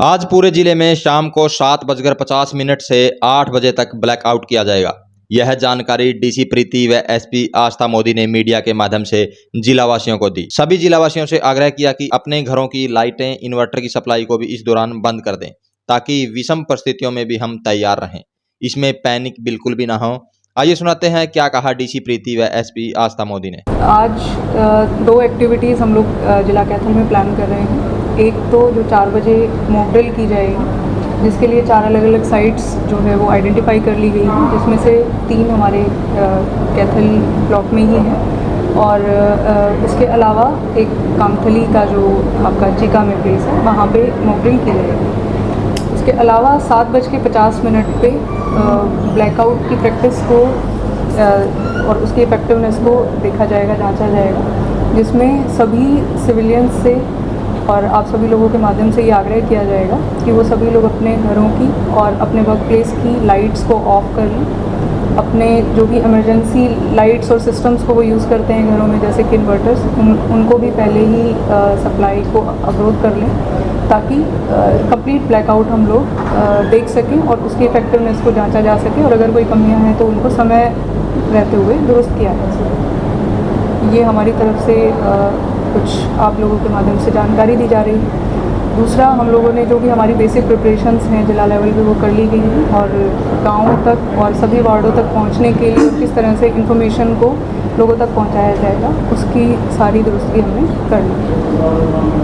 आज पूरे जिले में शाम को 7:50 से 8 बजे तक ब्लैकआउट किया जाएगा। यह जानकारी डीसी प्रीति व एसपी आस्था मोदी ने मीडिया के माध्यम से जिलावासियों को दी। सभी जिलावासियों से आग्रह किया कि अपने घरों की लाइटें, इन्वर्टर की सप्लाई को भी इस दौरान बंद कर दें, ताकि विषम परिस्थितियों में भी हम तैयार रहें। इसमें पैनिक बिल्कुल भी ना हो। आइए सुनाते हैं क्या कहा डीसी प्रीति व एसपी आस्था मोदी ने। आज दो एक्टिविटीज़ हम लोग जिला कैथल में प्लान कर रहे हैं। एक तो जो 4 बजे मॉक ड्रिल की जाएगी, जिसके लिए 4 अलग अलग साइट्स जो है वो आइडेंटिफाई कर ली गई हैं, जिसमें से 3 हमारे कैथल ब्लॉक में ही हैं और इसके अलावा एक कामथली का जो आपका चीका में प्लेस है, वहाँ पे मॉक ड्रिल की जाएगी। उसके अलावा 7:50 पे ब्लैकआउट की प्रैक्टिस को और उसकी इफेक्टिवनेस को देखा जाएगा, जांचा जाएगा, जिसमें सभी सिविलियंस से और आप सभी लोगों के माध्यम से ये आग्रह किया जाएगा कि वो सभी लोग अपने घरों की और अपने वर्क प्लेस की लाइट्स को ऑफ कर लें। अपने जो भी इमरजेंसी लाइट्स और सिस्टम्स को वो यूज़ करते हैं घरों में, जैसे कि इन्वर्टर्स, उनको भी पहले ही सप्लाई को अवरोध कर लें, ताकि कंप्लीट ब्लैकआउट हम लोग देख सकें और उसकी इफेक्टिवनेस को जांचा जा सके और अगर कोई कमियां हैं तो उनको समय रहते हुए दुरुस्त किया जा सके। ये हमारी तरफ से कुछ आप लोगों के माध्यम से जानकारी दी जा रही है। दूसरा, हम लोगों ने जो भी हमारी बेसिक प्रिपरेशंस हैं जिला लेवल पे वो कर ली गई हैं और गाँवों तक और सभी वार्डों तक पहुंचने के लिए किस तरह से इंफॉर्मेशन को लोगों तक पहुंचाया जाएगा, उसकी सारी दुरुस्ती हमने कर ली।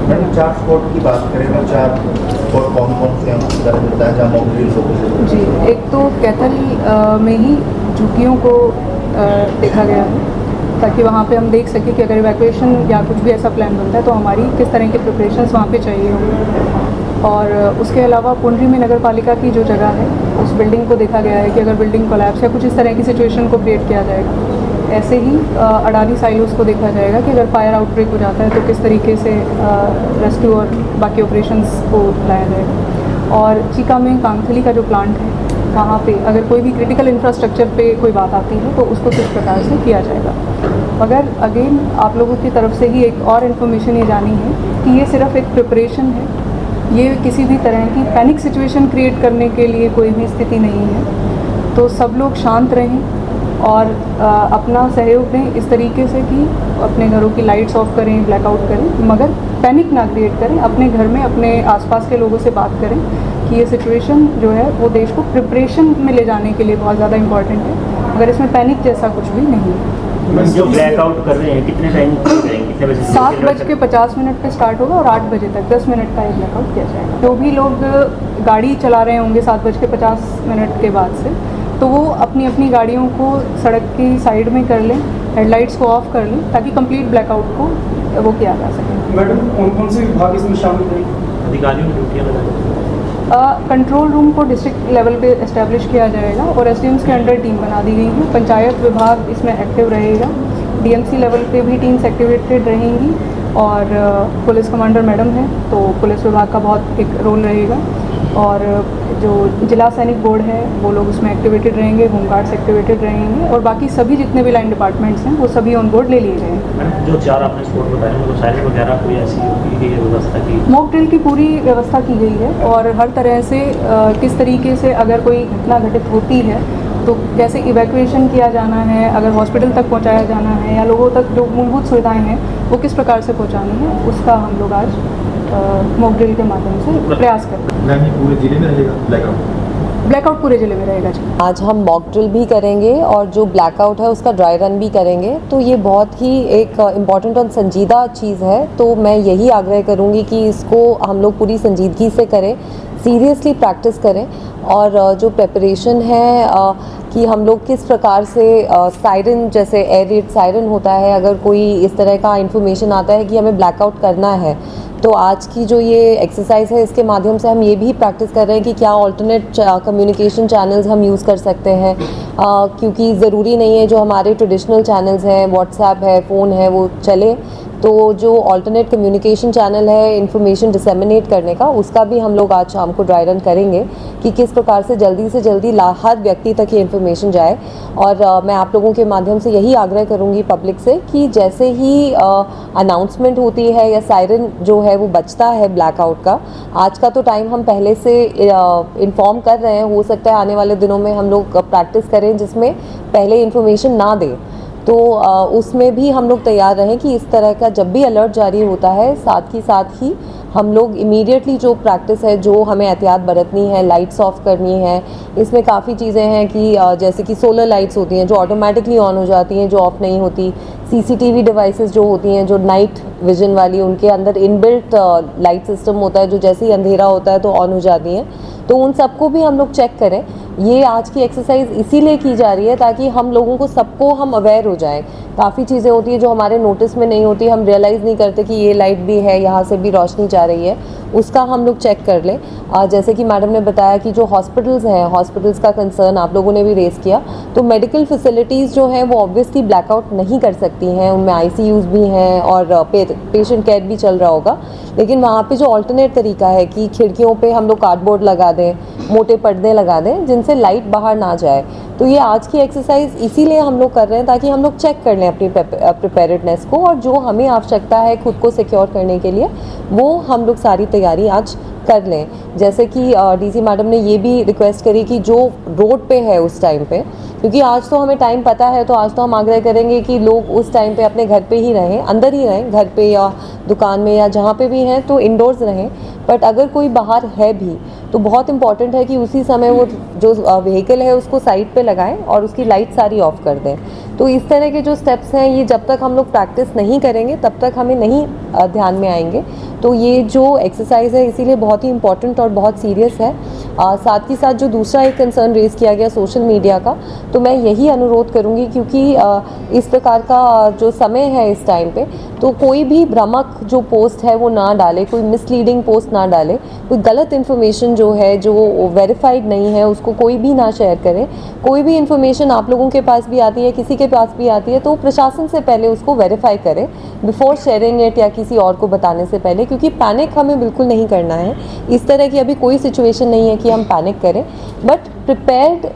मैडम, 4 स्पॉट की बात करें तो 4 स्पॉट कौन से हम मिलता है जहाँ मॉक ड्रिल हो? जी, एक तो कैथल में ही झुग्गियों को देखा गया है, ताकि वहाँ पे हम देख सकें कि अगर इवैक्यूएशन या कुछ भी ऐसा प्लान बनता है तो हमारी किस तरह के प्रिपरेशंस वहाँ पे चाहिए होंगी। और उसके अलावा पुंडरी में नगर पालिका की जो जगह है, उस बिल्डिंग को देखा गया है कि अगर बिल्डिंग कोलैप्स या कुछ इस तरह की सिचुएशन को क्रिएट किया जाएगा। ऐसे ही अडानी साइलोस को देखा जाएगा कि अगर फायर आउटब्रेक हो जाता है तो किस तरीके से रेस्क्यू और बाकी ऑपरेशंस को लाया जाएगा। और चीका में कामथली का जो प्लांट है, वहाँ पे अगर कोई भी क्रिटिकल इंफ्रास्ट्रक्चर पे कोई बात आती है तो उसको किस प्रकार से किया जाएगा। मगर अगेन आप लोगों की तरफ से ही एक और इन्फॉर्मेशन ये जानी है कि ये सिर्फ एक प्रिपरेशन है, ये किसी भी तरह की पैनिक सिचुएशन क्रिएट करने के लिए कोई भी स्थिति नहीं है। तो सब लोग शांत रहें और अपना सहयोग दें इस तरीके से कि अपने घरों की लाइट्स ऑफ करें, ब्लैकआउट करें, मगर पैनिक ना क्रिएट करें। अपने घर में अपने आसपास के लोगों से बात करें कि ये सिचुएशन जो है वो देश को प्रिपरेशन में ले जाने के लिए बहुत ज़्यादा इम्पॉर्टेंट है, मगर इसमें पैनिक जैसा कुछ भी नहीं है। जो ब्लैकआउट कर रहे हैं कितने टाइम कितने बजे? 7:50 पे स्टार्ट होगा और 8 बजे तक 10 मिनट का ये ब्लैकआउट किया जाएगा। जो भी लोग गाड़ी चला रहे होंगे 7:50 के बाद से, तो वो अपनी अपनी गाड़ियों को सड़क की साइड में कर लें, हेडलाइट्स को ऑफ कर लें, ताकि कंप्लीट ब्लैकआउट को वो किया जा सके। मैडम, कौन से विभाग इसमें शामिल रहेंगे? अधिकारियों की ड्यूटियाँ लगाई। कंट्रोल रूम को डिस्ट्रिक्ट लेवल पे एस्टेब्लिश किया जाएगा और एसडीएम्स के अंडर टीम बना दी गई है। पंचायत विभाग इसमें एक्टिव रहेगा, डीएमसी लेवल पे भी टीम्स एक्टिवेटेड रहेंगी और पुलिस कमांडर मैडम है तो पुलिस विभाग का बहुत एक रोल रहेगा और जो जिला सैनिक बोर्ड है वो लोग उसमें एक्टिवेटेड रहेंगे, होमगार्ड्स एक्टिवेटेड रहेंगे और बाकी सभी जितने भी लाइन डिपार्टमेंट्स हैं वो सभी ऑन बोर्ड ले लिए गए हैं। जो 4 आपने स्पॉट बताए मतलब साइलेंट वगैरह कोई ऐसी की गई व्यवस्था की? मॉक ड्रिल की पूरी व्यवस्था की गई है और हर तरह से किस तरीके से अगर कोई घटना घटित होती है तो कैसे इवैक्यूएशन किया जाना है, अगर हॉस्पिटल तक पहुंचाया जाना है या लोगों तक जो मूलभूत सुविधाएं हैं वो किस प्रकार से पहुंचानी है, उसका हम लोग आज मॉक ड्रिल के माध्यम से प्रयास करते हैं। मैम, ये पूरे जिले में रहेगा ब्लैकआउट पूरे जिले में रहेगा जी। आज हम मॉक ड्रिल भी करेंगे और जो ब्लैकआउट है उसका ड्राई रन भी करेंगे, तो ये बहुत ही एक इम्पॉर्टेंट और संजीदा चीज़ है। तो मैं यही आग्रह करूँगी कि इसको हम लोग पूरी संजीदगी से करें, सीरियसली प्रैक्टिस करें और जो प्रेपरेशन है कि हम लोग किस प्रकार से सायरन, जैसे एयर रेड सायरन होता है, अगर कोई इस तरह का इन्फॉर्मेशन आता है कि हमें ब्लैकआउट करना है, तो आज की जो ये एक्सरसाइज है इसके माध्यम से हम ये भी प्रैक्टिस कर रहे हैं कि क्या ऑल्टरनेट कम्युनिकेशन चैनल्स हम यूज़ कर सकते हैं, क्योंकि ज़रूरी नहीं है जो हमारे ट्रेडिशनल चैनल्स हैं, व्हाट्सएप है, फ़ोन है, वो चले। तो जो ऑल्टरनेट कम्युनिकेशन चैनल है इन्फॉर्मेशन डिसेमिनेट करने का, उसका भी हम लोग आज शाम को ड्राई रन करेंगे कि किस प्रकार से जल्दी हर व्यक्ति तक ये इन्फॉर्मेशन जाए। और मैं आप लोगों के माध्यम से यही आग्रह करूँगी पब्लिक से कि जैसे ही अनाउंसमेंट होती है या सायरन जो है वो बजता है ब्लैकआउट का, आज का तो टाइम हम पहले से इन्फॉर्म कर रहे हैं, हो सकता है आने वाले दिनों में हम लोग प्रैक्टिस करें जिसमें पहले इन्फॉर्मेशन ना दें, तो उसमें भी हम लोग तैयार रहें कि इस तरह का जब भी अलर्ट जारी होता है साथ ही हम लोग इमीडिएटली जो प्रैक्टिस है, जो हमें एहतियात बरतनी है, लाइट्स ऑफ करनी है। इसमें काफ़ी चीज़ें हैं कि जैसे कि सोलर लाइट्स होती हैं जो ऑटोमेटिकली ऑन हो जाती हैं, जो ऑफ नहीं होती। सीसीटीवी डिवाइसेस जो होती हैं जो नाइट विजन वाली, उनके अंदर इनबिल्ट लाइट सिस्टम होता है जो जैसे ही अंधेरा होता है तो ऑन हो जाती हैं, तो उन सबको भी हम लोग चेक करें। ये आज की एक्सरसाइज इसीलिए की जा रही है ताकि हम लोगों को सबको हम अवेयर हो जाएं। काफ़ी चीज़ें होती हैं जो हमारे नोटिस में नहीं होती, हम रियलाइज़ नहीं करते कि ये लाइट भी है, यहाँ से भी रोशनी जा रही है, उसका हम लोग चेक कर लें। जैसे कि मैडम ने बताया कि जो हॉस्पिटल्स हैं, हॉस्पिटल्स का कंसर्न आप लोगों ने भी रेज़ किया, तो मेडिकल फैसिलिटीज़ जो हैं वो ऑब्वियसली ब्लैकआउट नहीं कर सकती हैं, उनमें ICUs भी हैं और पेशेंट केयर भी चल रहा होगा। लेकिन वहाँ पे जो ऑल्टरनेट तरीका है कि खिड़कियों पे हम लोग कार्डबोर्ड लगा दें, मोटे पर्दे लगा दें जिनसे लाइट बाहर ना जाए। तो ये आज की एक्सरसाइज इसीलिए हम लोग कर रहे हैं ताकि हम लोग चेक कर लें अपनी प्रिपेयर्डनेस को, और जो हमें आवश्यकता है खुद को सिक्योर करने के लिए वो हम लोग सारी तैयारी आज कर लें। जैसे कि DC मैडम ने ये भी रिक्वेस्ट करी कि जो रोड पे है उस टाइम पे, क्योंकि आज तो हमें टाइम पता है, तो आज तो हम आग्रह करेंगे कि लोग उस टाइम पे अपने घर पे ही रहें, अंदर ही रहें, घर पे या दुकान में या जहाँ पे भी हैं तो इंडोर्स रहें। बट अगर कोई बाहर है भी तो बहुत इंपॉर्टेंट है कि उसी समय वो जो व्हीकल है उसको साइड पे लगाएं और उसकी लाइट सारी ऑफ कर दें। तो इस तरह के जो स्टेप्स हैं ये जब तक हम लोग प्रैक्टिस नहीं करेंगे तब तक हमें नहीं ध्यान में आएंगे। तो ये जो एक्सरसाइज है इसीलिए बहुत ही इंपॉर्टेंट और बहुत सीरियस है। साथ ही साथ जो दूसरा एक कंसर्न रेज़ किया गया सोशल मीडिया का, तो मैं यही अनुरोध करूँगी क्योंकि इस प्रकार का जो समय है इस टाइम पे, तो कोई भी भ्रामक जो पोस्ट है वो ना डाले, कोई मिसलीडिंग पोस्ट ना डाले, कोई गलत इन्फॉर्मेशन जो है जो वेरीफाइड नहीं है उसको कोई भी ना शेयर करें। कोई भी इन्फॉर्मेशन आप लोगों के पास भी आती है, किसी के पास भी आती है, तो प्रशासन से पहले उसको वेरीफाई करें बिफोर शेयरिंग इट या किसी और को बताने से पहले, क्योंकि पैनिक हमें बिल्कुल नहीं करना है। इस तरह की अभी कोई सिचुएशन नहीं है कि हम पैनिक करें, बट प्रिपेयर्ड,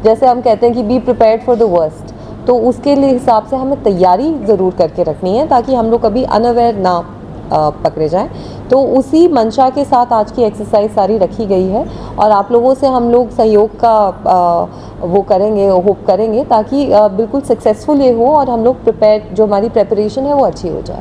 जैसे हम कहते हैं कि be prepared for the worst, तो उसके लिए हिसाब से हमें तैयारी ज़रूर करके रखनी है ताकि हम लोग कभी अनअवेयर ना पकड़े जाएं। तो उसी मंशा के साथ आज की एक्सरसाइज सारी रखी गई है और आप लोगों से हम लोग सहयोग का वो करेंगे, होप करेंगे ताकि बिल्कुल सक्सेसफुल ये हो और हम लोग प्रिपेयर, जो हमारी प्रेपरेशन है वो अच्छी हो जाए।